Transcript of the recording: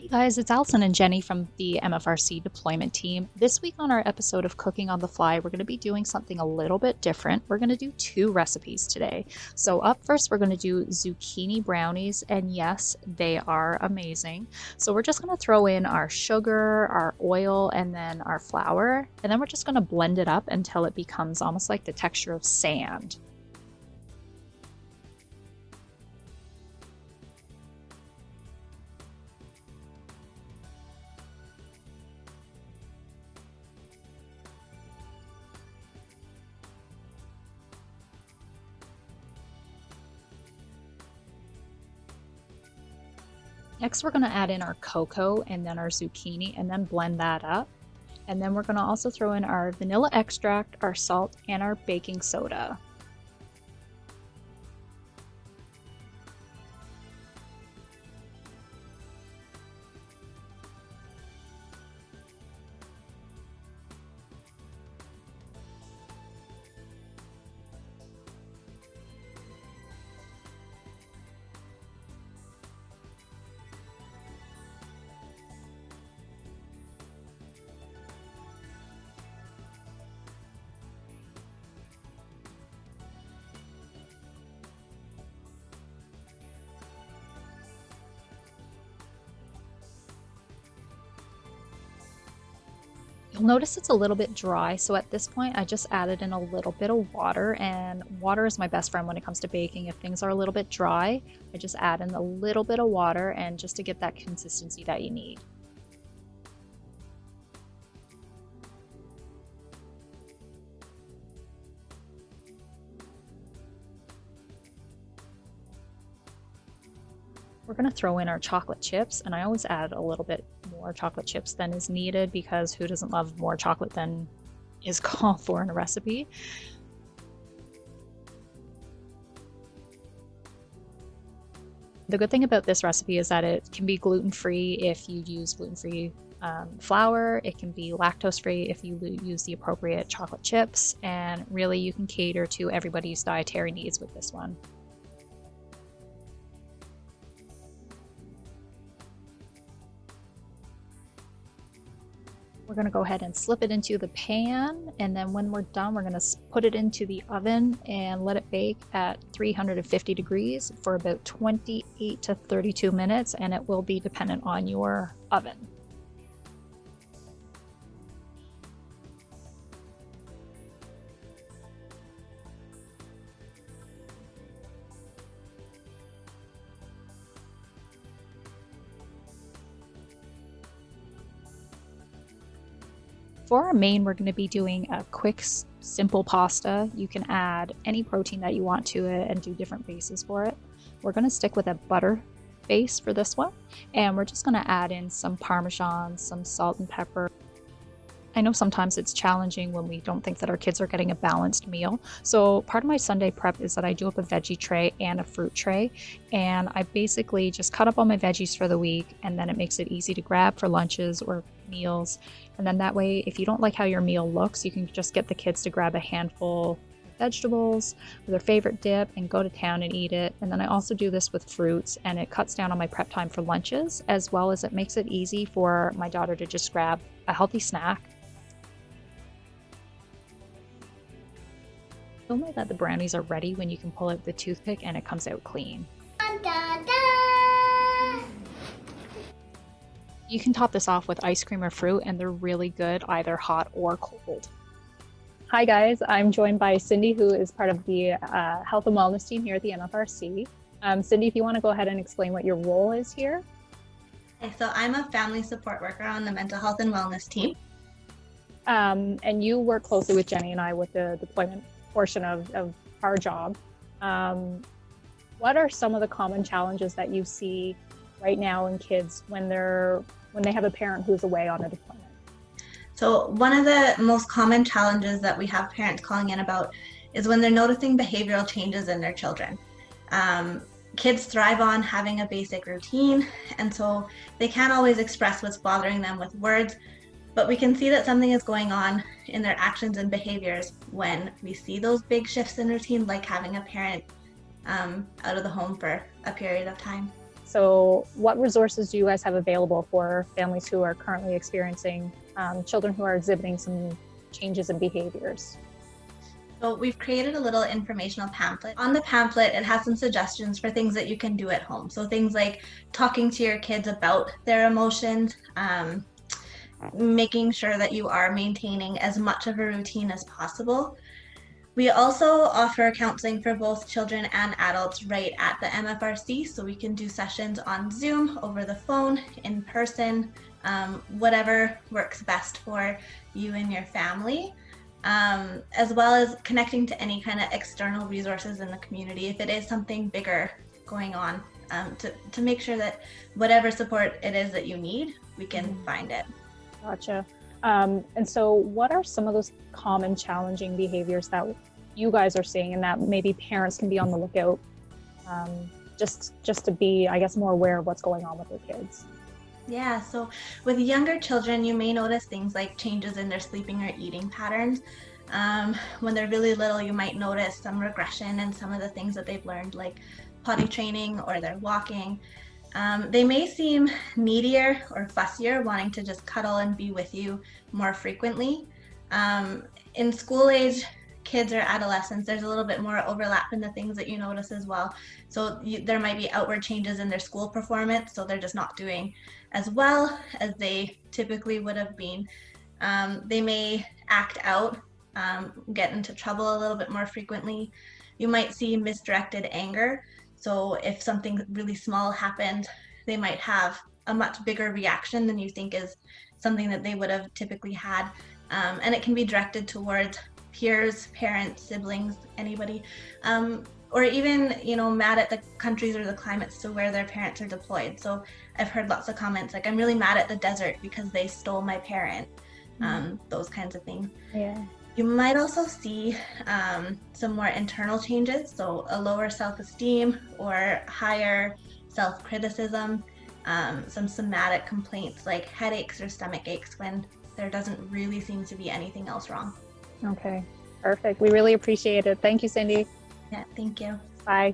Hey guys, it's Allison and Jenny from the MFRC deployment team. This week on our episode of Cooking on the Fly, we're going to be doing something a little bit different. We're going to do two recipes today. So up first, we're going to do zucchini brownies, and yes, they are amazing. So we're just going to throw in our sugar, our oil, and then our flour, and then we're just going to blend it up until it becomes almost like the texture of sand. Next, we're going to add in our cocoa and then our zucchini and then blend that up. And then we're going to also throw in our vanilla extract, our salt, and our baking soda. You'll notice it's a little bit dry, so at this point I just added in a little bit of water, and water is my best friend when it comes to baking. If things are a little bit dry, I just add in a little bit of water and just to get that consistency that you need. We're going to throw in our chocolate chips, and I always add a little bit more chocolate chips than is needed because who doesn't love more chocolate than is called for in a recipe? The good thing about this recipe is that it can be gluten-free if you use gluten-free flour. It can be lactose-free if you use the appropriate chocolate chips, and really you can cater to everybody's dietary needs with this one. We're going to go ahead and slip it into the pan, and then when we're done, we're going to put it into the oven and let it bake at 350 degrees for about 28 to 32 minutes, and it will be dependent on your oven. For our main, we're going to be doing a quick, simple pasta. You can add any protein that you want to it and do different bases for it. We're going to stick with a butter base for this one, and we're just going to add in some Parmesan, some salt and pepper. I know sometimes it's challenging when we don't think that our kids are getting a balanced meal. So part of my Sunday prep is that I do up a veggie tray and a fruit tray. And I basically just cut up all my veggies for the week, and then it makes it easy to grab for lunches or meals. And then that way, if you don't like how your meal looks, you can just get the kids to grab a handful of vegetables with their favorite dip and go to town and eat it. And then I also do this with fruits, and it cuts down on my prep time for lunches, as well as it makes it easy for my daughter to just grab a healthy snack. You'll know that the brownies are ready when you can pull out the toothpick and it comes out clean. Dun, dun, dun. You can top this off with ice cream or fruit, and they're really good either hot or cold. Hi guys, I'm joined by Cindy, who is part of the Health and Wellness Team here at the MFRC. Cindy, if you want to go ahead and explain what your role is here. Okay, so I'm a family support worker on the Mental Health and Wellness Team. And you work closely with Jenny and I with the deployment portion of our job. What are some of the common challenges that you see right now in kids when they have a parent who's away on a deployment? So one of the most common challenges that we have parents calling in about is when they're noticing behavioral changes in their children. Kids thrive on having a basic routine, and so they can't always express what's bothering them with words, but we can see that something is going on in their actions and behaviors when we see those big shifts in routine, like having a parent out of the home for a period of time. So what resources do you guys have available for families who are currently experiencing children who are exhibiting some changes in behaviors? So we've created a little informational pamphlet. On the pamphlet, it has some suggestions for things that you can do at home. So things like talking to your kids about their emotions, making sure that you are maintaining as much of a routine as possible. We also offer counseling for both children and adults right at the MFRC. So we can do sessions on Zoom, over the phone, in person, whatever works best for you and your family. As well as connecting to any kind of external resources in the community if it is something bigger going on, to make sure that whatever support it is that you need, we can find it. Gotcha. And so what are some of those common challenging behaviors that you guys are seeing and that maybe parents can be on the lookout, just to be, I guess, more aware of what's going on with their kids? Yeah, so with younger children, you may notice things like changes in their sleeping or eating patterns. When they're really little, you might notice some regression in some of the things that they've learned, like potty training or their walking. They may seem needier or fussier, wanting to just cuddle and be with you more frequently. In school age kids or adolescents, there's a little bit more overlap in the things that you notice as well. So there might be outward changes in their school performance, so they're just not doing as well as they typically would have been. They may act out, get into trouble a little bit more frequently. You might see misdirected anger. So if something really small happened, they might have a much bigger reaction than you think is something that they would have typically had. And it can be directed towards peers, parents, siblings, anybody, or even, mad at the countries or the climates to where their parents are deployed. So I've heard lots of comments like, I'm really mad at the desert because they stole my parent, those kinds of things. Yeah. You might also see some more internal changes, so a lower self-esteem or higher self-criticism, some somatic complaints like headaches or stomach aches when there doesn't really seem to be anything else wrong. Okay, perfect. We really appreciate it. Thank you, Cindy. Yeah, thank you. Bye.